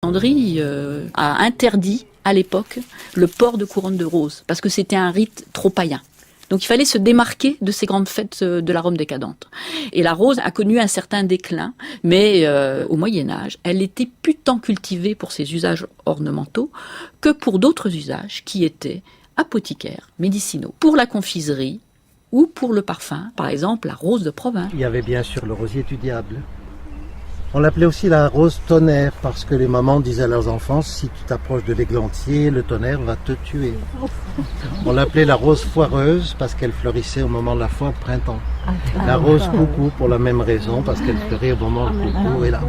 Landry a interdit à l'époque le port de couronne de rose parce que c'était un rite trop païen. Donc il fallait se démarquer de ces grandes fêtes de la Rome décadente. Et la rose a connu un certain déclin, mais au Moyen-Âge, elle était plus tant cultivée pour ses usages ornementaux que pour d'autres usages qui étaient apothicaires, médicinaux, pour la confiserie ou pour le parfum, par exemple la rose de Provins. Il y avait bien sûr le rosier du diable. On l'appelait aussi la rose tonnerre parce que les mamans disaient à leurs enfants, si tu t'approches de l'églantier, le tonnerre va te tuer. On l'appelait la rose foireuse parce qu'elle fleurissait au moment de la foire de printemps. La rose coucou pour la même raison parce qu'elle fleurit au moment où le coucou est là.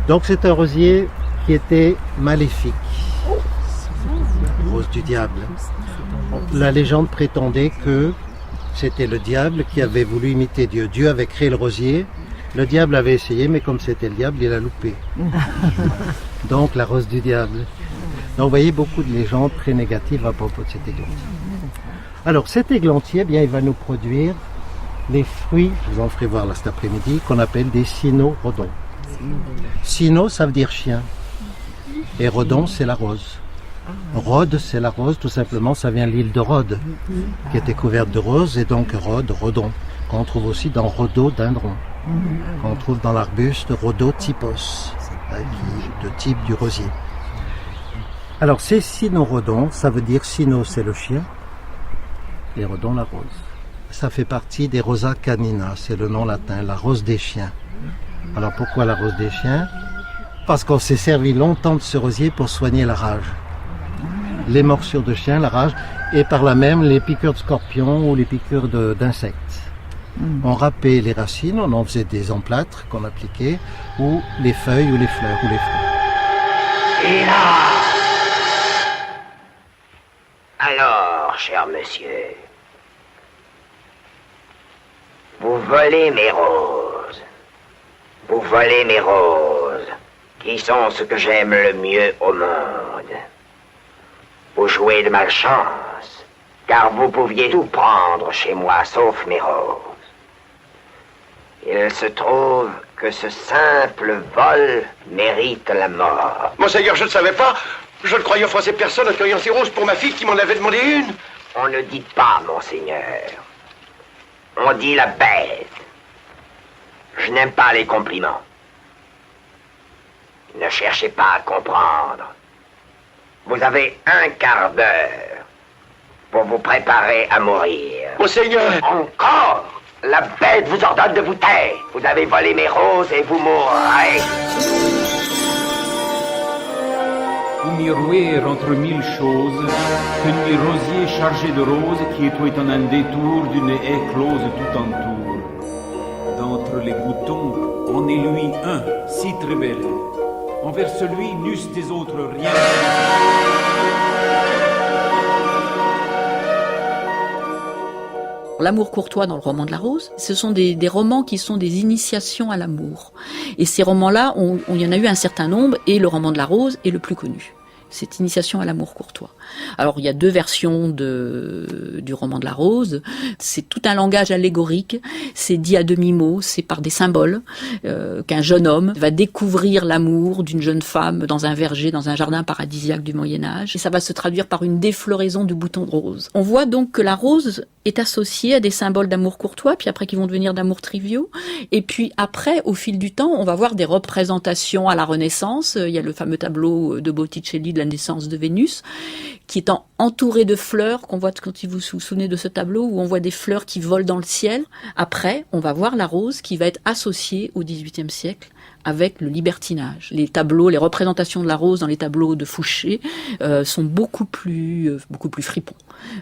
Donc c'est un rosier qui était maléfique. Rose du diable. La légende prétendait que c'était le diable qui avait voulu imiter Dieu. Dieu avait créé le rosier. Le diable avait essayé, mais comme c'était le diable, il a loupé. Donc la rose du diable. Donc vous voyez beaucoup de légendes très négatives à propos de cet églantier. Alors cet églantier, eh bien, il va nous produire les fruits, je vous en ferai voir là cet après-midi, qu'on appelle des cynorhodons. Cyno, ça veut dire chien. Et rhodon, c'est la rose. Rhodes, c'est la rose, tout simplement, ça vient de l'île de Rhodes, qui était couverte de roses, et donc Rhodes, rhodon, qu'on trouve aussi dans rhododendron. Qu'on trouve dans l'arbuste rhodotypos, de type du rosier. Alors ces cynorhodons, ça veut dire cyno c'est le chien et rhodon la rose. Ça fait partie des rosa canina, c'est le nom latin, la rose des chiens. Alors pourquoi la rose des chiens? Parce qu'on s'est servi longtemps de ce rosier pour soigner la rage. Les morsures de chien, la rage, et par là même les piqûres de scorpions ou les piqûres d'insectes. On râpait les racines, on en faisait des emplâtres qu'on appliquait, ou les feuilles, ou les fleurs, ou les fruits. Et là! Alors, cher monsieur, vous volez mes roses. Vous volez mes roses, qui sont ce que j'aime le mieux au monde. Vous jouez de malchance, car vous pouviez tout prendre chez moi, sauf mes roses. Il se trouve que ce simple vol mérite la mort. Monseigneur, je ne savais pas. Je ne croyais offenser personne en cueillant ces roses pour ma fille qui m'en avait demandé une. On ne dit pas, monseigneur. On dit la bête. Je n'aime pas les compliments. Ne cherchez pas à comprendre. Vous avez un quart d'heure pour vous préparer à mourir. Monseigneur! Encore! La bête vous ordonne de vous taire. Vous avez volé mes roses et vous mourrez. Vous miroir entre mille choses, que nuit rosier chargé de roses qui était en un détour d'une haie close tout entour. D'entre les boutons, en est lui un, si très bel. Envers celui n'eussent des autres rien. L'amour courtois dans le roman de la rose, ce sont des romans qui sont des initiations à l'amour. Et ces romans-là, il y en a eu un certain nombre, et le roman de la rose est le plus connu. Cette initiation à l'amour courtois. Alors il y a deux versions du roman de la rose. C'est tout un langage allégorique. C'est dit à demi-mot, c'est par des symboles qu'un jeune homme va découvrir l'amour d'une jeune femme dans un verger, dans un jardin paradisiaque du Moyen-Âge. Et ça va se traduire par une défloraison du bouton de rose. On voit donc que la rose est associée à des symboles d'amour courtois, puis après qui vont devenir d'amour triviaux. Et puis après, au fil du temps, on va voir des représentations à la Renaissance. Il y a le fameux tableau de Botticelli de la naissance de Vénus, qui est entouré de fleurs, qu'on voit quand vous vous souvenez de ce tableau, où on voit des fleurs qui volent dans le ciel. Après, on va voir la rose qui va être associée au XVIIIe siècle avec le libertinage. Les tableaux, les représentations de la rose dans les tableaux de Fouché sont beaucoup plus fripons.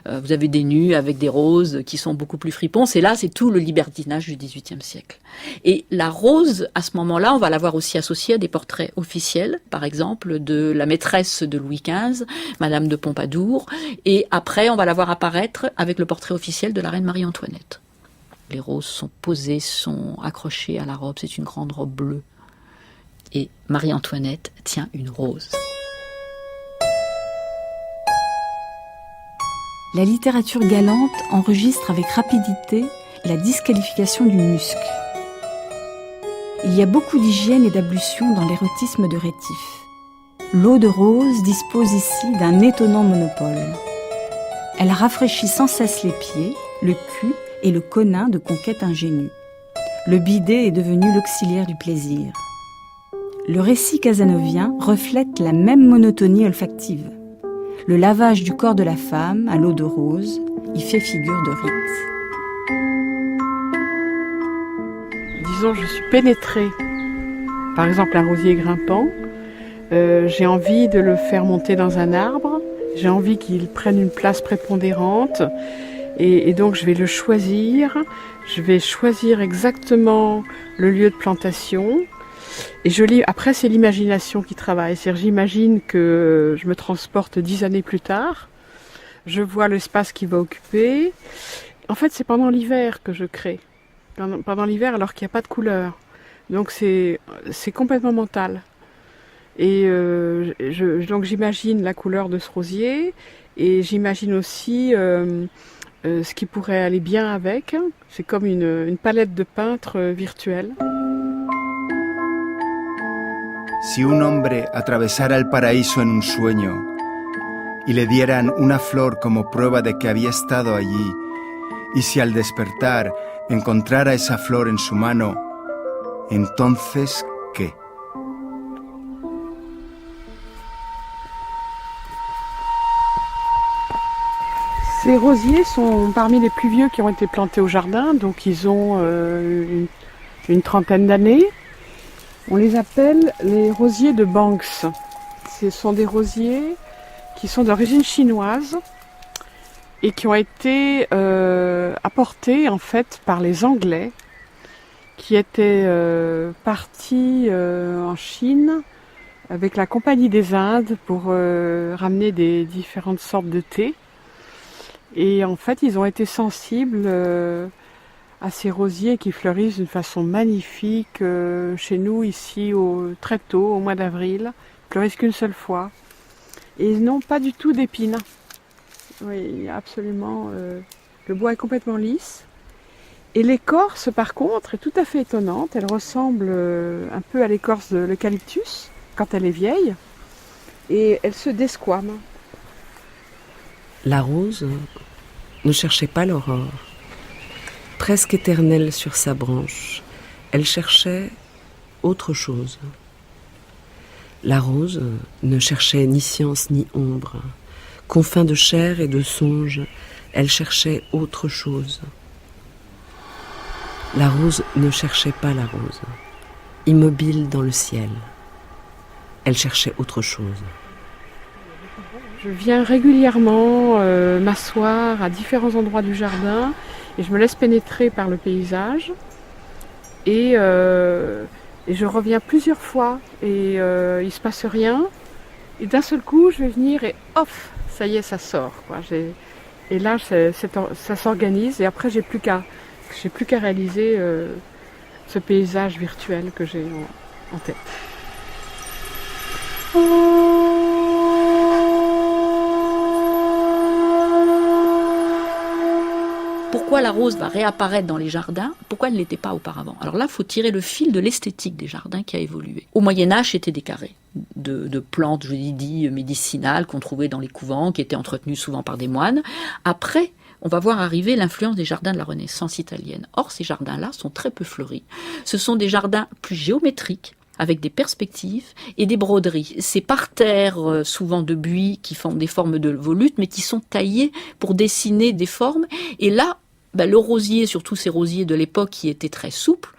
Vous avez des nus avec des roses qui sont beaucoup plus fripons. C'est tout le libertinage du XVIIIe siècle. Et la rose, à ce moment-là, on va la voir aussi associée à des portraits officiels, par exemple, de la maîtresse de Louis XV, Madame de Pompadour. Et après, on va la voir apparaître avec le portrait officiel de la reine Marie-Antoinette. Les roses sont posées, sont accrochées à la robe. C'est une grande robe bleue. Et Marie-Antoinette tient une rose. La littérature galante enregistre avec rapidité la disqualification du muscle. Il y a beaucoup d'hygiène et d'ablution dans l'érotisme de Rétif. l'eau de rose dispose ici d'un étonnant monopole. Elle rafraîchit sans cesse les pieds, le cul et le conin de conquête ingénue. Le bidet est devenu l'auxiliaire du plaisir. Le récit casanovien reflète la même monotonie olfactive. Le lavage du corps de la femme à l'eau de rose y fait figure de rite. Disons, je suis pénétrée, par exemple un rosier grimpant, j'ai envie de le faire monter dans un arbre, j'ai envie qu'il prenne une place prépondérante et donc je vais le choisir, je vais choisir exactement le lieu de plantation et après c'est l'imagination qui travaille, c'est-à-dire j'imagine que je me transporte 10 années plus tard, je vois l'espace qu'il va occuper, en fait c'est pendant l'hiver que je crée. Pendant l'hiver alors qu'il n'y a pas de couleur. Donc c'est complètement mental. Et donc j'imagine la couleur de ce rosier et j'imagine aussi ce qui pourrait aller bien avec. C'est comme une palette de peintre virtuelle. Si un hombre atravesara el paraíso en un sueño y le dieran una flor como prueba de que había estado allí, y si al despertar encontrara esa flor en su mano, entonces, ¿qué? Ces rosiers sont parmi les plus vieux qui ont été plantés au jardin, donc ils ont une trentaine d'années. On les appelle les rosiers de Banks. Ce sont des rosiers qui sont d'origine chinoise et qui ont été apportés en fait par les Anglais qui étaient partis en Chine avec la Compagnie des Indes pour ramener des différentes sortes de thé. Et en fait, ils ont été sensibles à ces rosiers qui fleurissent d'une façon magnifique chez nous ici très tôt, au mois d'avril. Ils fleurissent qu'une seule fois. Et ils n'ont pas du tout d'épines. Oui, absolument. Le bois est complètement lisse. Et l'écorce, par contre, est tout à fait étonnante. Elle ressemble un peu à l'écorce de l'eucalyptus quand elle est vieille. Et elle se desquame. La rose ne cherchait pas l'aurore. Presque éternelle sur sa branche, elle cherchait autre chose. La rose ne cherchait ni science ni ombre. Confins de chair et de songe, elle cherchait autre chose. La rose ne cherchait pas la rose, immobile dans le ciel. Elle cherchait autre chose. Je viens régulièrement m'asseoir à différents endroits du jardin et je me laisse pénétrer par le paysage. Et je reviens plusieurs fois et il ne se passe rien. Et d'un seul coup, je vais venir et off, ça y est, ça sort, quoi. Et là, ça s'organise et après, j'ai plus qu'à réaliser ce paysage virtuel que j'ai en tête. Pourquoi la rose va réapparaître dans les jardins? Pourquoi elle ne l'était pas auparavant? Alors là, il faut tirer le fil de l'esthétique des jardins qui a évolué. Au Moyen-Âge, c'était des carrés de plantes, je l'ai dit, médicinales qu'on trouvait dans les couvents, qui étaient entretenus souvent par des moines. Après, on va voir arriver l'influence des jardins de la Renaissance italienne. Or, ces jardins-là sont très peu fleuris. Ce sont des jardins plus géométriques, avec des perspectives et des broderies. Ces parterres, souvent de buis, qui font des formes de volutes, mais qui sont taillés pour dessiner des formes. Et là, le rosier, surtout ces rosiers de l'époque qui étaient très souples,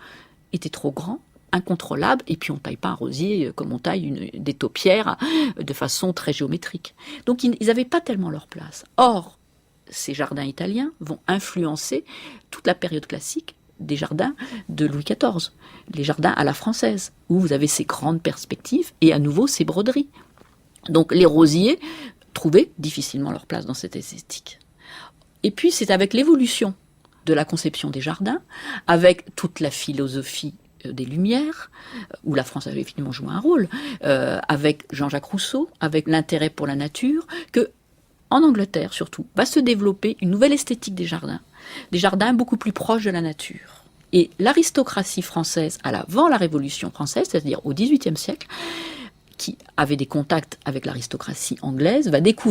était trop grand, incontrôlable, et puis on ne taille pas un rosier comme on taille des taupières de façon très géométrique. Donc ils n'avaient pas tellement leur place. Or, ces jardins italiens vont influencer toute la période classique des jardins de Louis XIV, les jardins à la française, où vous avez ces grandes perspectives et à nouveau ces broderies. Donc les rosiers trouvaient difficilement leur place dans cette esthétique. Et puis c'est avec l'évolution de la conception des jardins, avec toute la philosophie des Lumières, où la France avait finalement joué un rôle, avec Jean-Jacques Rousseau, avec l'intérêt pour la nature, que en Angleterre surtout, va se développer une nouvelle esthétique des jardins beaucoup plus proches de la nature. Et l'aristocratie française, avant la Révolution française, c'est-à-dire au XVIIIe siècle, qui avait des contacts avec l'aristocratie anglaise, va découvrir